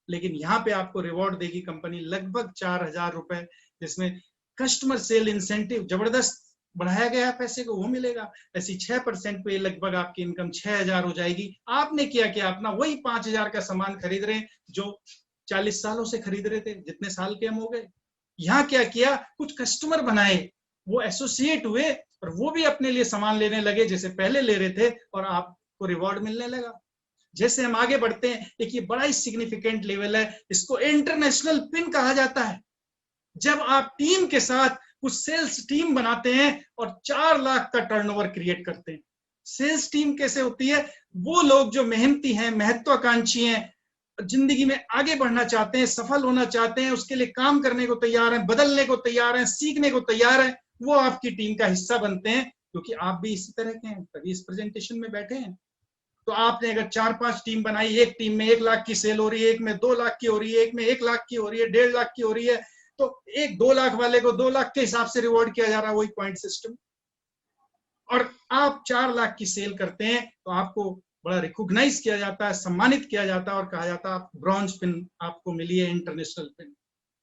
लेकिन यहाँ पे आपको रिवॉर्ड देगी कंपनी लगभग 4,000 रुपए, जिसमें कस्टमर सेल इंसेंटिव जबरदस्त बढ़ाया गया पैसे को, वो मिलेगा। ऐसी 6% पे लगभग आपकी इनकम 6,000 हो जाएगी। आपने किया अपना वही 5,000 का सामान खरीद रहे हैं जो 40 सालों से खरीद रहे थे, जितने साल के हम हो गए। यहाँ क्या किया, कुछ कस्टमर बनाए, वो एसोसिएट हुए और वो भी अपने लिए सामान लेने लगे जैसे पहले ले रहे थे, और आपको रिवॉर्ड मिलने लगा। जैसे हम आगे बढ़ते हैं, एक ये बड़ा ही सिग्निफिकेंट लेवल है, इसको इंटरनेशनल पिन कहा जाता है। जब आप टीम के साथ कुछ सेल्स टीम बनाते हैं और 4 लाख का टर्नओवर क्रिएट करते हैं। सेल्स टीम कैसे होती है? वो लोग जो मेहनती हैं, महत्वाकांक्षी हैं, जिंदगी में आगे बढ़ना चाहते हैं, सफल होना चाहते हैं, उसके लिए काम करने को तैयार हैं, बदलने को तैयार हैं, सीखने को तैयार हैं, वो आपकी टीम का हिस्सा बनते हैं, क्योंकि आप भी इसी तरह के हैं, तभी इस प्रेजेंटेशन में बैठे हैं। तो आपने अगर 4-5 टीम बनाई, एक टीम में 1 लाख की सेल हो रही है, एक में 2 लाख की हो रही है, एक में 1 लाख की हो रही है, 1.5 लाख की हो रही है, तो एक 2 लाख वाले को 2 लाख के हिसाब से रिवॉर्ड किया जा रहा है, वही पॉइंट सिस्टम। और आप 4 लाख की सेल करते हैं तो आपको बड़ा रिकॉग्नाइज किया जाता है, सम्मानित किया जाता है और कहा जाता है ब्रॉन्ज पिन आपको मिली है, इंटरनेशनल पिन।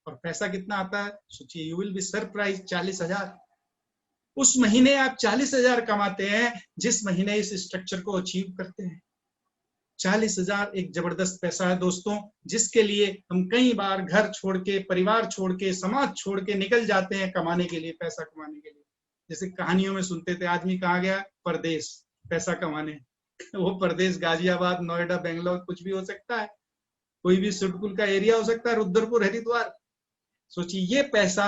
और पैसा कितना आता है सोचिए, यू विल बी सरप्राइज, 40,000। उस महीने आप 40,000 कमाते हैं जिस महीने इस स्ट्रक्चर को अचीव करते हैं। 40,000 एक जबरदस्त पैसा है दोस्तों, जिसके लिए हम कई बार घर छोड़ के, परिवार छोड़ के, समाज छोड़ के निकल जाते हैं कमाने के लिए, पैसा कमाने के लिए। जैसे कहानियों में सुनते थे, आदमी कहाँ गया? परदेश, पैसा कमाने। वो परदेश गाजियाबाद, नोएडा, बेंगलोर, कुछ भी हो सकता है, कोई भी सिडकुल का एरिया हो सकता है, रुद्रपुर, हरिद्वार। सोचिए, ये पैसा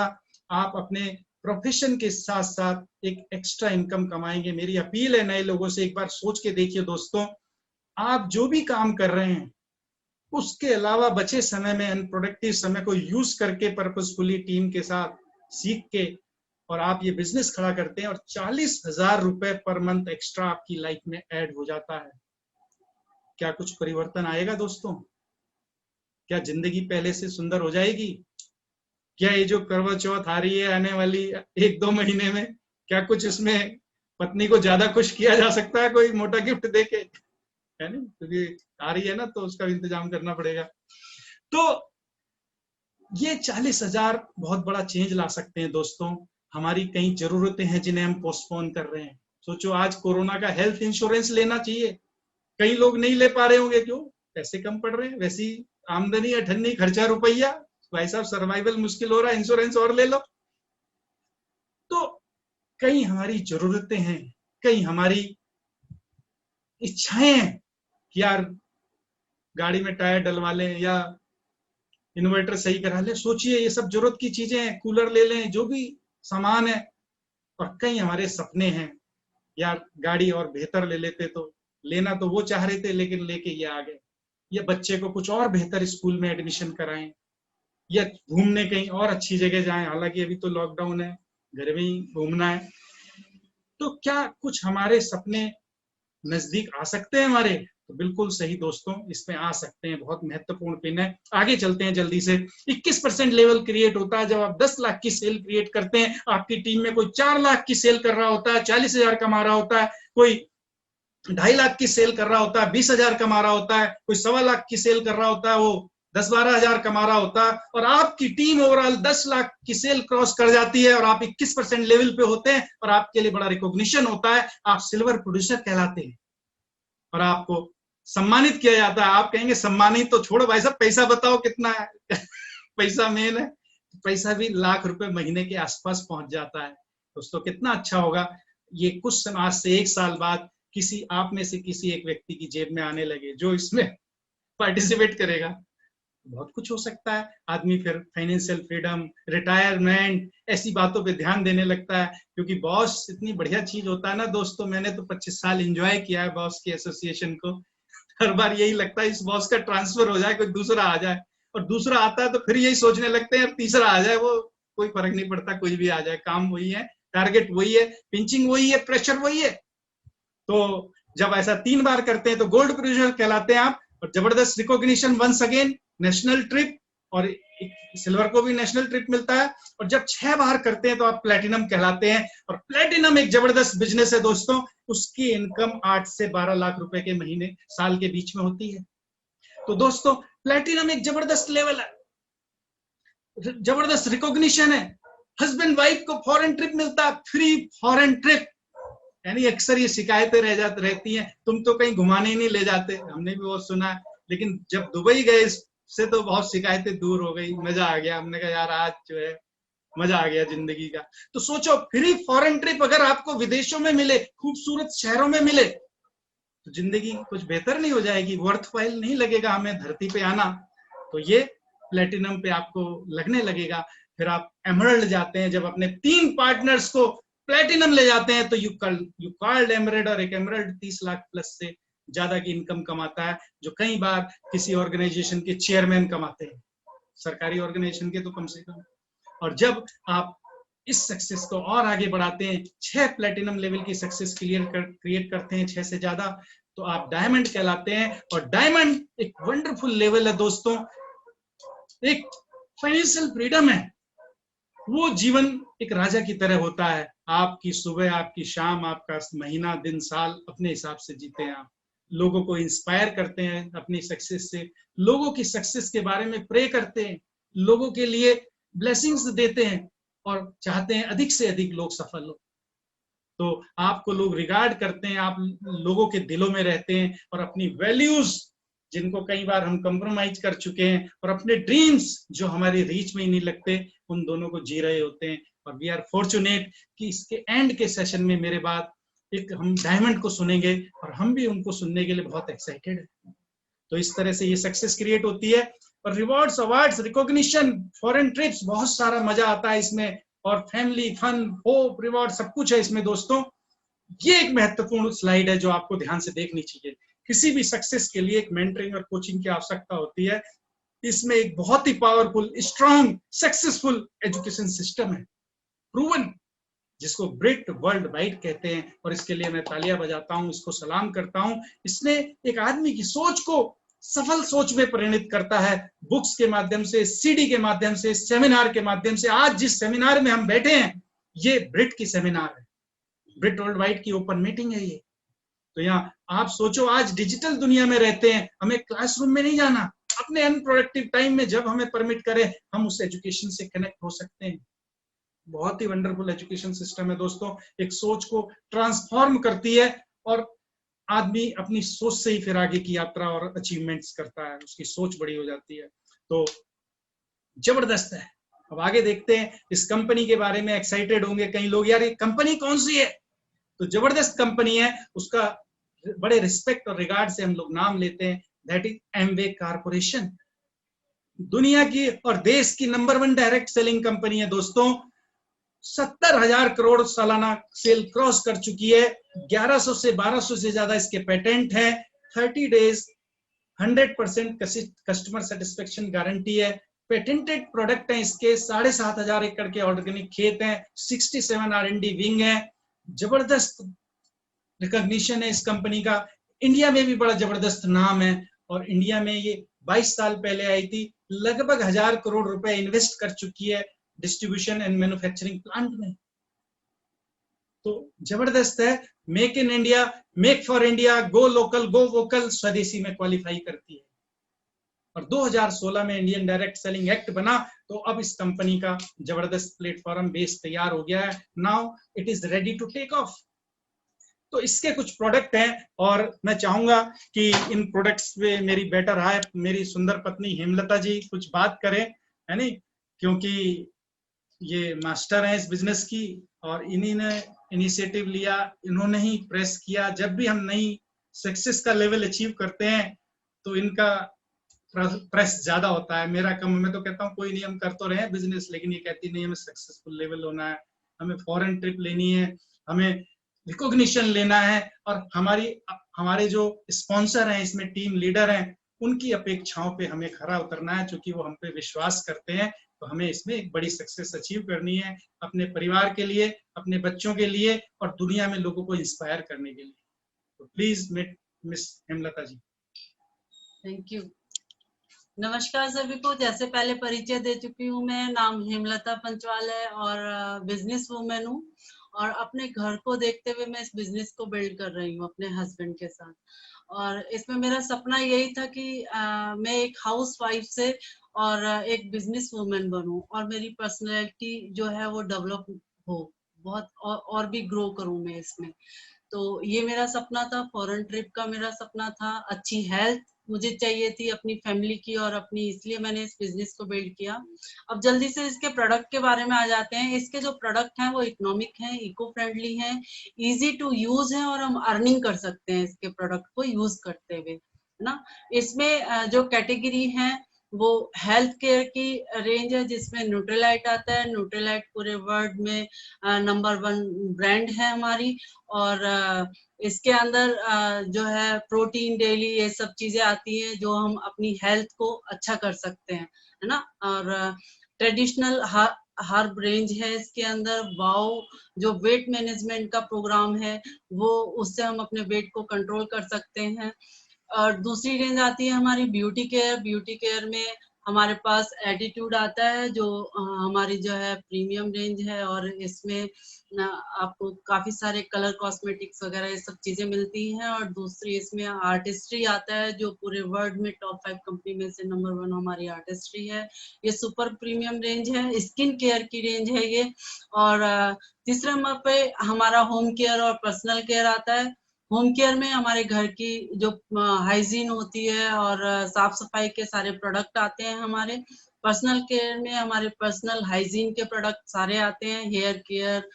आप अपने प्रोफेशन के साथ साथ एक एक्स्ट्रा इनकम कमाएंगे। मेरी अपील है नए लोगों से, एक बार सोच के देखिए दोस्तों, आप जो भी काम कर रहे हैं उसके अलावा बचे समय में, अनप्रोडक्टिव समय को यूज करके पर्पसफुली टीम के साथ सीख के, और आप ये बिजनेस खड़ा करते हैं और 40,000 रुपए पर मंथ एक्स्ट्रा आपकी लाइफ में ऐड हो जाता है। क्या कुछ परिवर्तन आएगा दोस्तों? क्या जिंदगी पहले से सुंदर हो जाएगी? क्या ये जो करवा चौथ आ रही है आने वाली 1-2 महीने में, क्या कुछ इसमें पत्नी को ज्यादा खुश किया जा सकता है कोई मोटा गिफ्ट देके? है नहीं, क्योंकि आ रही है ना, तो उसका इंतजाम करना पड़ेगा। तो ये 40,000 बहुत बड़ा चेंज ला सकते हैं दोस्तों। हमारी कई जरूरतें हैं जिन्हें हम पोस्टपोन कर रहे हैं। सोचो, आज कोरोना का हेल्थ इंश्योरेंस लेना चाहिए, कई लोग नहीं ले पा रहे होंगे, क्यों? पैसे कम पड़ रहे हैं, वैसी आमदनी अठन्नी, खर्चा रुपया, भाई साहब सर्वाइवल मुश्किल हो रहा है, इंश्योरेंस और ले लो। तो कई हमारी जरूरतें हैं, कई हमारी इच्छाएं हैं कि यार गाड़ी में टायर डलवा लें या इन्वर्टर सही करा लें। सोचिए, ये सब जरूरत की चीजें हैं, कूलर ले लें, जो भी सामान है। और कई हमारे सपने हैं, यार गाड़ी और बेहतर ले लेते, तो लेना तो वो चाह रहे थे लेकिन लेके ये आ गए, या बच्चे को कुछ और बेहतर स्कूल में एडमिशन कराएं, या घूमने कहीं और अच्छी जगह जाएं, हालांकि अभी तो लॉकडाउन है, घर में ही घूमना है। तो क्या कुछ हमारे सपने नजदीक आ सकते हैं हमारे? तो बिल्कुल सही दोस्तों, इसमें आ सकते हैं, बहुत महत्वपूर्ण पिन है। आगे चलते हैं जल्दी से। 21% लेवल क्रिएट होता है जब आप 10 लाख की सेल क्रिएट करते हैं। आपकी टीम में कोई 4 लाख की सेल कर रहा होता है, 40,000 कमा रहा होता है, कोई 2.5 लाख की सेल कर रहा होता है, 20,000 कमा रहा होता है, कोई 1.25 लाख की सेल कर रहा होता है, वो 10-12 हजार कमा रहा होता है, और आपकी टीम ओवरऑल 10 लाख की सेल क्रॉस कर जाती है और आप 21% लेवल पे होते हैं, और आपके लिए बड़ा रिकॉग्निशन होता है, आप सिल्वर प्रोड्यूसर कहलाते हैं और आपको सम्मानित किया जाता है। आप कहेंगे सम्मानित तो छोड़ो भाई साहब, पैसा बताओ कितना है पैसा मेन है, पैसा भी लाख रुपए महीने के आसपास पहुंच जाता है। दोस्तों कितना अच्छा होगा ये कुछ आज से 1 साल बाद किसी आप में से किसी एक व्यक्ति की जेब में आने लगे जो इसमें पार्टिसिपेट करेगा। बहुत कुछ हो सकता है। आदमी फिर फाइनेंशियल फ्रीडम, रिटायरमेंट, ऐसी बातों पे ध्यान देने लगता है, क्योंकि बॉस इतनी बढ़िया चीज होता है ना दोस्तों। मैंने तो 25 साल एंजॉय किया है बॉस की एसोसिएशन को। हर बार यही लगता है इस बॉस का ट्रांसफर हो जाए, कोई दूसरा आ जाए, और दूसरा आता है तो फिर यही सोचने लगते हैं तीसरा आ जाए, वो कोई फर्क नहीं पड़ता, कोई भी आ जाए, काम वही है, टारगेट वही है, पिंचिंग वही है, प्रेशर वही है। तो जब ऐसा 3 बार करते हैं तो गोल्ड प्रोड्यूसर कहलाते हैं आप, और जबरदस्त recognition once again, national trip, और सिल्वर को भी नेशनल ट्रिप मिलता है। और जब 6 बार करते हैं तो आप प्लेटिनम कहलाते हैं, और प्लेटिनम एक जबरदस्त बिजनेस है दोस्तों। उसकी इनकम 8 से 12 लाख रुपए के महीने साल के बीच में होती है। तो दोस्तों प्लेटिनम एक जबरदस्त लेवल है, जबरदस्त रिकॉग्निशन है। हस्बैंड वाइफ को फॉरेन ट्रिप मिलता है, फ्री फॉरेन ट्रिप। यानी अक्सर ये शिकायतें रहती हैं, तुम तो कहीं घुमाने ही नहीं ले जाते, हमने भी बहुत सुना है। लेकिन जब दुबई गए से तो बहुत शिकायतें दूर हो गई, मजा आ गया। हमने कहा यार आज जो है मजा आ गया जिंदगी का। तो सोचो फ्री फॉरेन ट्रिप अगर आपको विदेशों में मिले, खूबसूरत शहरों में मिले, तो जिंदगी कुछ बेहतर नहीं हो जाएगी? वर्थवाइल नहीं लगेगा हमें धरती पे आना? तो ये प्लेटिनम पे आपको लगने लगेगा। फिर आप एमरल्ड जाते हैं, जब अपने 3 पार्टनर्स को प्लेटिनम ले जाते हैं तो यू कॉल्ड एमरल्ड, और एक एमरल्ड 30 लाख प्लस से ज्यादा की इनकम कमाता है, जो कई बार किसी ऑर्गेनाइजेशन के चेयरमैन कमाते हैं, सरकारी ऑर्गेनाइजेशन के तो कम से कम। और जब आप इस सक्सेस को और आगे बढ़ाते हैं, 6 प्लेटिनम लेवल की सक्सेस क्रिएट करते हैं, 6 से ज्यादा, तो आप डायमंड कहलाते हैं। और डायमंड एक वंडरफुल लेवल है दोस्तों, एक फाइनेंशियल फ्रीडम है। वो जीवन एक राजा की तरह होता है। आपकी सुबह, आपकी शाम, आपका महीना, दिन, साल अपने हिसाब से जीते हैं आप। लोगों को इंस्पायर करते हैं अपनी सक्सेस से, लोगों की सक्सेस के बारे में प्रे करते हैं, लोगों के लिए ब्लेसिंग्स देते हैं, और चाहते हैं अधिक से अधिक लोग सफल हो। तो आपको लोग रिगार्ड करते हैं, आप लोगों के दिलों में रहते हैं, और अपनी वैल्यूज जिनको कई बार हम कंप्रोमाइज कर चुके हैं, और अपने ड्रीम्स जो हमारी रीच में ही नहीं लगते, उन दोनों को जी रहे होते हैं। और वी आर फॉर्चुनेट कि इसके एंड के सेशन में मेरे बाद एक हम डायमंड को सुनेंगे, और हम भी उनको सुनने के लिए बहुत एक्साइटेड है। तो इस तरह से ये सक्सेस क्रिएट होती है। और rewards, awards, recognition, foreign trips, बहुत सारा मजा आता है इसमें, और फैमिली, फन, होप, रिवॉर्ड, सब कुछ है इसमें दोस्तों। ये एक महत्वपूर्ण स्लाइड है जो आपको ध्यान से देखनी चाहिए। किसी भी सक्सेस के लिए एक मेंटरिंग और कोचिंग की आवश्यकता होती है। इसमें एक बहुत ही powerful, strong, successful education system है, प्रूवन, जिसको ब्रिट वर्ल्ड वाइड कहते हैं। और इसके लिए मैं तालियां बजाता हूं, इसको सलाम करता हूं। इसने एक आदमी की सोच को सफल सोच में परिणत करता है, बुक्स के माध्यम से, सीडी के माध्यम से, सेमिनार के माध्यम से। आज जिस सेमिनार में हम बैठे हैं, ये ब्रिट की सेमिनार है, ब्रिट वर्ल्ड वाइड की ओपन मीटिंग है ये। तो यहाँ आप सोचो, आज डिजिटल दुनिया में रहते हैं, हमें क्लासरूम में नहीं जाना, अपने अनप्रोडक्टिव टाइम में जब हमें परमिट करे, हम उस एजुकेशन से कनेक्ट हो सकते हैं। बहुत ही वंडरफुल एजुकेशन सिस्टम है दोस्तों, एक सोच को ट्रांसफॉर्म करती है, और आदमी अपनी सोच से ही फिर आगे की यात्रा और अचीवमेंट्स करता है, उसकी सोच बड़ी हो जाती है। तो जबरदस्त है। अब आगे देखते हैं इस कंपनी के बारे में। एक्साइटेड होंगे कई लोग, यार ये कंपनी कौन सी है? तो जबरदस्त कंपनी है, उसका बड़े रिस्पेक्ट और रिगार्ड से हम लोग नाम लेते हैं, दैट इज एमवे कॉर्पोरेशन। दुनिया की और देश की नंबर 1 डायरेक्ट सेलिंग कंपनी है दोस्तों। 70,000 करोड़ सालाना सेल क्रॉस कर चुकी है। 1100 से 1200 से ज्यादा इसके पेटेंट है। 30 डेज 100% कस्टमर सेटिस्फेक्शन गारंटी है। पेटेंटेड प्रोडक्ट है इसके। 7,500 एकड़ के ऑर्गेनिक खेत हैं। 67 R&D विंग है। जबरदस्त रिकॉग्निशन है इस कंपनी का। इंडिया में भी बड़ा जबरदस्त नाम है, और इंडिया में ये 22 साल पहले आई थी। लगभग 1000 करोड़ रुपए इन्वेस्ट कर चुकी है डिस्ट्रीब्यूशन एंड मैन्युफैक्चरिंग प्लांट में। तो जबरदस्त है। Make in India, make for India, go local go vocal, स्वदेशी में क्वालिफाई करती है। और 2016 में इंडियन डायरेक्ट सेलिंग एक्ट बना, तो अब इस कंपनी का जबरदस्त प्लेटफॉर्म बेस तैयार हो गया है। Now it is ready to take off. तो इसके कुछ प्रोडक्ट हैं, और मैं चाहूंगा कि इन प्रोडक्ट्स पे मेरी बेटर राय मेरी सुंदर पत्नी हेमलता जी कुछ बात करें, है नहीं, क्योंकि ये मास्टर हैं इस बिजनेस की, और इन्हीं ने इनिशिएटिव लिया, इन्होंने ही प्रेस किया। जब भी हम नई सक्सेस का लेवल अचीव करते हैं तो इनका प्रेस ज्यादा होता है, मेरा कम। मैं तो कहता हूँ कोई नहीं, हम कर तो रहे बिजनेस, लेकिन ये कहती नहीं हमें सक्सेसफुल लेवल होना है, हमें फॉरेन ट्रिप लेनी है, हमें रिकॉग्निशन लेना है, और हमारे जो स्पॉन्सर हैं इसमें टीम लीडर हैं, उनकी अपेक्षाओं पे हमें खरा उतरना है, क्योंकि वो हम पे विश्वास करते हैं। तो हमें इसमें एक बड़ी सक्सेस अचीव करनी है, अपने परिवार के लिए, अपने बच्चों के लिए, और दुनिया में लोगों को इंस्पायर करने के लिए। तो please miss Hemlata ji. Thank you. नमस्कार सभी को। जैसे पहले परिचय दे चुकी हूँ, मैं नाम हेमलता पंचवाल है और बिजनेस वूमेन हूँ, और अपने घर को देखते हुए मैं इस बिजनेस को बिल्ड कर रही हूँ अपने हस्बैंड के साथ। और इसमें मेरा सपना यही था कि मैं एक हाउस वाइफ से और एक बिजनेस वूमेन बनूं, और मेरी पर्सनैलिटी जो है वो डेवलप हो बहुत, और भी ग्रो करूं मैं इसमें। तो ये मेरा सपना था। फॉरेन ट्रिप का मेरा सपना था। अच्छी हेल्थ मुझे चाहिए थी अपनी फैमिली की और अपनी, इसलिए मैंने इस बिजनेस को बिल्ड किया। अब जल्दी से इसके प्रोडक्ट के बारे में आ जाते हैं। इसके जो प्रोडक्ट हैं वो इकोनॉमिक हैं, इको फ्रेंडली हैं, इजी टू यूज हैं, और हम अर्निंग कर सकते हैं इसके प्रोडक्ट को यूज करते हुए, है ना। इसमें जो कैटेगरी है वो हेल्थ केयर की रेंज है, जिसमें न्यूट्रीलाइट आता है। न्यूट्रीलाइट पूरे वर्ल्ड में नंबर 1 ब्रांड है हमारी। और इसके अंदर जो है प्रोटीन डेली, ये सब चीजें आती हैं जो हम अपनी हेल्थ को अच्छा कर सकते हैं, है ना। और ट्रेडिशनल हर्ब रेंज है इसके अंदर। वाओ जो वेट मैनेजमेंट का प्रोग्राम है, वो उससे हम अपने वेट को कंट्रोल कर सकते हैं। और दूसरी रेंज आती है हमारी ब्यूटी केयर। ब्यूटी केयर में हमारे पास एटीट्यूड आता है, जो हमारी जो है प्रीमियम रेंज है, और इसमें आपको काफी सारे कलर कॉस्मेटिक्स वगैरह ये सब चीजें मिलती हैं। और दूसरी इसमें आर्टिस्ट्री आता है, जो पूरे वर्ल्ड में टॉप 5 कंपनी में से नंबर 1 हमारी आर्टिस्ट्री है। ये सुपर प्रीमियम रेंज है, स्किन केयर की रेंज है ये। और तीसरे नंबर पे हमारा होम केयर और पर्सनल केयर आता है। होम केयर में हमारे घर की जो हाइजीन होती है और साफ सफाई के सारे प्रोडक्ट आते हैं हमारे। पर्सनल केयर में हमारे पर्सनल हाइजीन के प्रोडक्ट सारे आते हैं, हेयर केयर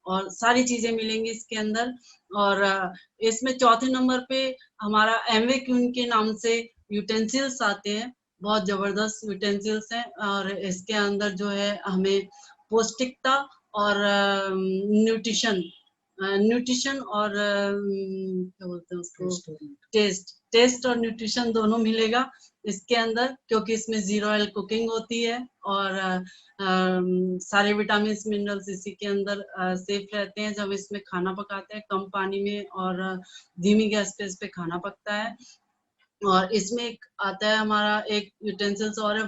और सारी चीजें मिलेंगी इसके अंदर। और इसमें चौथे नंबर पे हमारा एमवे क्वीन के नाम से यूटेंसिल्स आते हैं। बहुत जबरदस्त यूटेंसिल्स हैं, और इसके अंदर जो है हमें पौष्टिकता और न्यूट्रिशन और क्या बोलते हैं उसको, टेस्ट और न्यूट्रिशन दोनों मिलेगा इसके अंदर, क्योंकि इसमें 0 ऑयल कुकिंग होती है। और सारे विटामिन मिनरल्स इसी के अंदर सेफ रहते हैं जब इसमें खाना पकाते हैं कम पानी में, और धीमी गैस पे इस पे खाना पकता है। और इसमें एक आता है हमारा एक यूटेंसिल्स और है,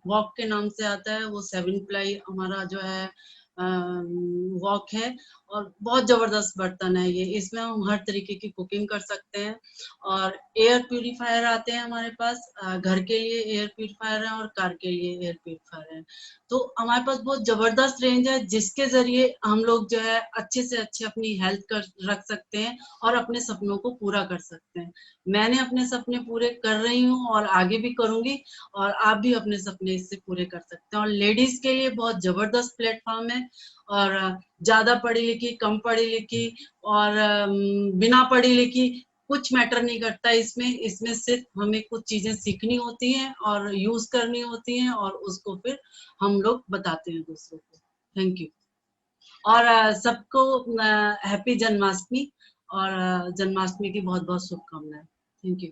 वॉक के नाम से आता है। वो 7 प्लाई हमारा जो है वॉक है, और बहुत जबरदस्त बर्तन है ये। इसमें हम हर तरीके की कुकिंग कर सकते हैं। और एयर प्यूरिफायर आते हैं हमारे पास। घर के लिए एयर प्यूरिफायर है और कार के लिए एयर प्यूरिफायर है। तो हमारे पास बहुत जबरदस्त रेंज है, जिसके जरिए हम लोग जो है अच्छे से अच्छे अपनी हेल्थ कर रख सकते हैं और अपने सपनों को पूरा कर सकते हैं। मैंने अपने सपने पूरे कर रही हूँ और आगे भी करूंगी, और आप भी अपने सपने इससे पूरे कर सकते हैं। और लेडीज के लिए बहुत जबरदस्त प्लेटफॉर्म है। और ज्यादा पढ़ी लिखी, कम पढ़ी लिखी और बिना पढ़ी लिखी कुछ मैटर नहीं करता इसमें सिर्फ हमें कुछ चीजें सीखनी होती हैं और यूज करनी होती हैं, और उसको फिर हम लोग बताते हैं दूसरों को। Thank you. और सबको हैप्पी जन्माष्टमी और जन्माष्टमी की बहुत बहुत शुभकामनाएं। Thank you.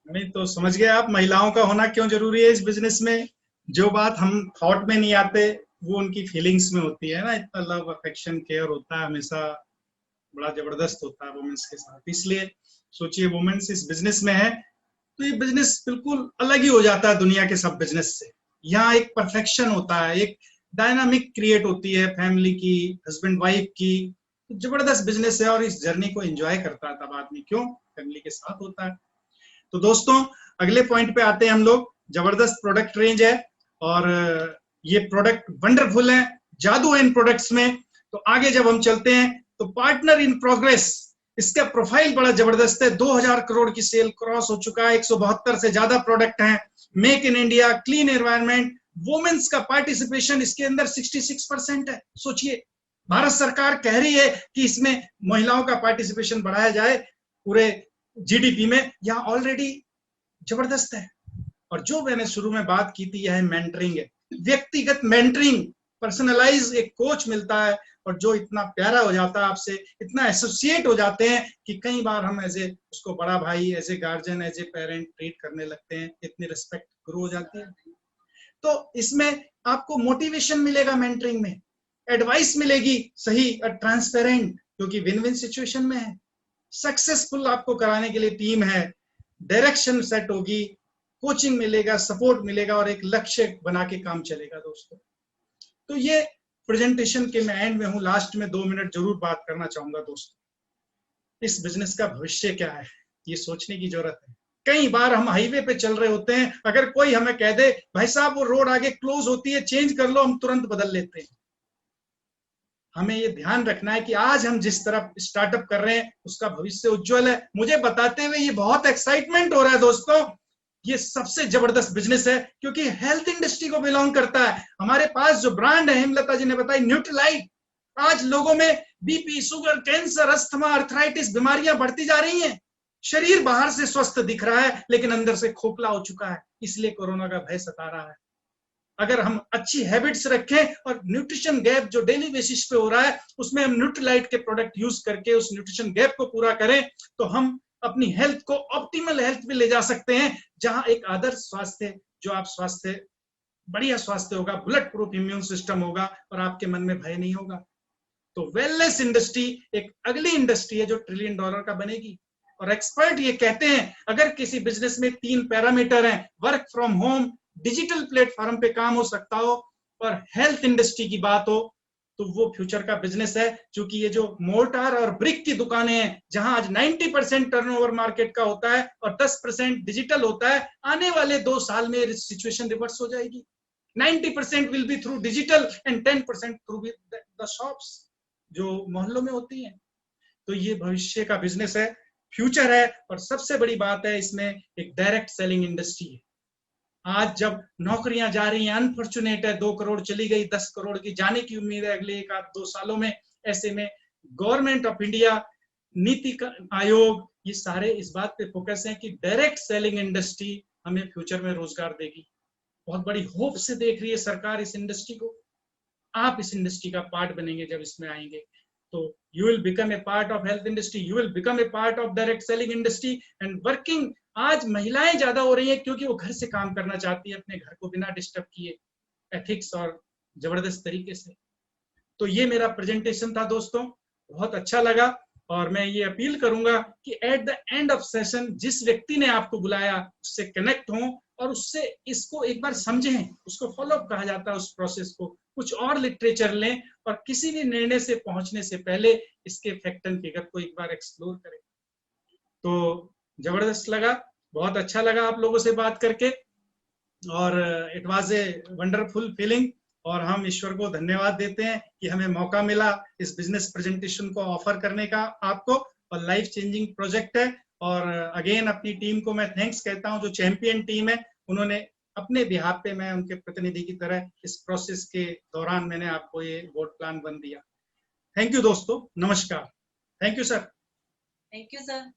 नहीं तो समझ गए आप महिलाओं का होना क्यों जरूरी है इस बिजनेस में। जो बात हम थॉट में नहीं आते वो उनकी फीलिंग्स में होती है ना। इतना लव अफेक्शन केयर होता है हमेशा, बड़ा जबरदस्त होता है वुमेन्स के साथ। इसलिए सोचिए वुमेन्स इस बिजनेस में है तो ये बिजनेस बिल्कुल अलग ही हो जाता है दुनिया के सब बिजनेस से। यहाँ एक परफेक्शन होता है, एक डायनामिक क्रिएट होती है फैमिली की, हस्बैंड वाइफ की। तो जबरदस्त बिजनेस है और इस जर्नी को एंजॉय करता है तब आदमी, क्यों, फैमिली के साथ होता है। तो दोस्तों अगले पॉइंट पे आते हैं हम लोग। जबरदस्त प्रोडक्ट रेंज है और ये प्रोडक्ट वंडरफुल है, जादू है इन प्रोडक्ट्स में। तो आगे जब हम चलते हैं तो पार्टनर इन प्रोग्रेस, इसका प्रोफाइल बड़ा जबरदस्त है। 2000 करोड़ की सेल क्रॉस हो चुका है, 172 से ज्यादा प्रोडक्ट हैं। Make in India, clean environment, women's का पार्टिसिपेशन इसके अंदर 66% है। सोचिए भारत सरकार कह रही है कि इसमें महिलाओं का पार्टिसिपेशन बढ़ाया जाए पूरे जीडीपी में, यहाँ ऑलरेडी जबरदस्त है। और जो मैंने शुरू में बात की थी, यह मेंटरिंग है, व्यक्तिगत मेंटरिंग, पर्सनलाइज एक कोच मिलता है और जो इतना प्यारा हो जाता है आपसे, इतना एसोसिएट हो जाते हैं कि कई बार हम एज ए उसको बड़ा भाई, as a guardian, as a parent treat करने लगते हैं। इतनी रिस्पेक्ट ग्रो हो जाती है। तो इसमें आपको मोटिवेशन मिलेगा, मेंटरिंग में एडवाइस मिलेगी सही और ट्रांसपेरेंट, क्योंकि विन विन सिचुएशन में है। सक्सेसफुल आपको कराने के लिए टीम है, डायरेक्शन सेट होगी, कोचिंग मिलेगा, सपोर्ट मिलेगा और एक लक्ष्य बना के काम चलेगा दोस्तों। तो ये प्रेजेंटेशन के मैं एंड में हूं, लास्ट में 2 मिनट जरूर बात करना चाहूंगा दोस्तों। इस बिजनेस का भविष्य क्या है ये सोचने की जरूरत है। कई बार हम हाईवे पे चल रहे होते हैं, अगर कोई हमें कह दे भाई साहब वो रोड आगे क्लोज होती है, चेंज कर लो, हम तुरंत बदल लेते हैं। हमें ये ध्यान रखना है कि आज हम जिस तरफ स्टार्टअप कर रहे हैं उसका भविष्य उज्जवल है। मुझे बताते हुए ये बहुत एक्साइटमेंट हो रहा है दोस्तों। ये सबसे जबरदस्त बिजनेस है क्योंकि हेल्थ इंडस्ट्री को बिलोंग करता है। हमारे पास जो ब्रांड है, हेमलता जी ने बताई, न्यूट्रीलाइट, आज लोगों में BP, sugar, cancer, asthma, arthritis बीमारियां बढ़ती जा रही हैं। शरीर बाहर से स्वस्थ दिख रहा है लेकिन अंदर से खोखला हो चुका है, इसलिए कोरोना का भय सता रहा है। अगर हम अच्छी हैबिट्स रखें और न्यूट्रिशन गैप जो डेली बेसिस पे हो रहा है उसमें हम न्यूट्रीलाइट के प्रोडक्ट यूज करके उस न्यूट्रिशन गैप को पूरा करें तो हम अपनी हेल्थ को ऑप्टिमल हेल्थ में ले जा सकते हैं, जहां एक आदर्श स्वास्थ्य, जो आप स्वास्थ्य, बढ़िया स्वास्थ्य होगा, बुलेट प्रूफ इम्यून सिस्टम होगा और आपके मन में भय नहीं होगा। तो वेलनेस इंडस्ट्री एक अगली इंडस्ट्री है जो $1 ट्रिलियन का बनेगी। और एक्सपर्ट ये कहते हैं अगर किसी बिजनेस में 3 पैरामीटर हैं, work from home, digital platform पे काम हो सकता हो और हेल्थ इंडस्ट्री की बात हो, तो वो फ्यूचर का बिजनेस है। क्योंकि ये जो मोर्टार और ब्रिक की दुकानें हैं, जहां आज 90% टर्नओवर मार्केट का होता है और 10% डिजिटल होता है, आने वाले 2 साल में सिचुएशन रिवर्स हो जाएगी। 90% will be through digital and 10% through the shops जो मोहल्लों में होती हैं। तो ये भविष्य का बिजनेस है, फ्यूचर है। और सबसे बड़ी बात है इसमें एक डायरेक्ट सेलिंग इंडस्ट्री है। आज जब नौकरियां जा रही हैं, अनफॉर्चुनेट है 2 करोड़ चली गई, 10 करोड़ की जाने की उम्मीद है अगले 1-2 सालों में। ऐसे में government of India, NITI Aayog, ये सारे इस बात पे फोकस है कि डायरेक्ट सेलिंग इंडस्ट्री हमें फ्यूचर में रोजगार देगी। बहुत बड़ी होप से देख रही है सरकार इस इंडस्ट्री को। आप इस इंडस्ट्री का पार्ट बनेंगे जब इसमें आएंगे तो you will become a part of health industry, you will become a part of direct selling industry and working। आज महिलाएं ज्यादा हो रही है क्योंकि वो घर से काम करना चाहती है अपने घर को बिना डिस्टर्ब किए, एथिक्स और जबरदस्त तरीके से। तो ये मेरा प्रेजेंटेशन था दोस्तों, बहुत अच्छा लगा। और मैं ये अपील करूंगा कि at the end of session जिस व्यक्ति ने आपको बुलाया उससे कनेक्ट हों और उससे इसको एक बार समझें, उसको फॉलोअप कहा जाता है उस प्रोसेस को, कुछ और लिटरेचर लें और किसी भी निर्णय से पहुंचने से पहले इसके फैक्ट एंड फिगर को एक बार एक्सप्लोर करें। तो जबरदस्त लगा, बहुत अच्छा लगा आप लोगों से बात करके और it was a wonderful feeling. और हम ईश्वर को धन्यवाद देते हैं कि हमें मौका मिला इस बिजनेस प्रेजेंटेशन को ऑफर करने का आपको, और लाइफ चेंजिंग प्रोजेक्ट है। और अगेन अपनी टीम को मैं थैंक्स कहता हूं, जो चैंपियन टीम है, उन्होंने अपने बिहाफ पे, मैं उनके प्रतिनिधि की तरह इस प्रोसेस के दौरान मैंने आपको ये वोट प्लान बन दिया। थैंक यू दोस्तों, नमस्कार। Thank you sir. Thank you sir.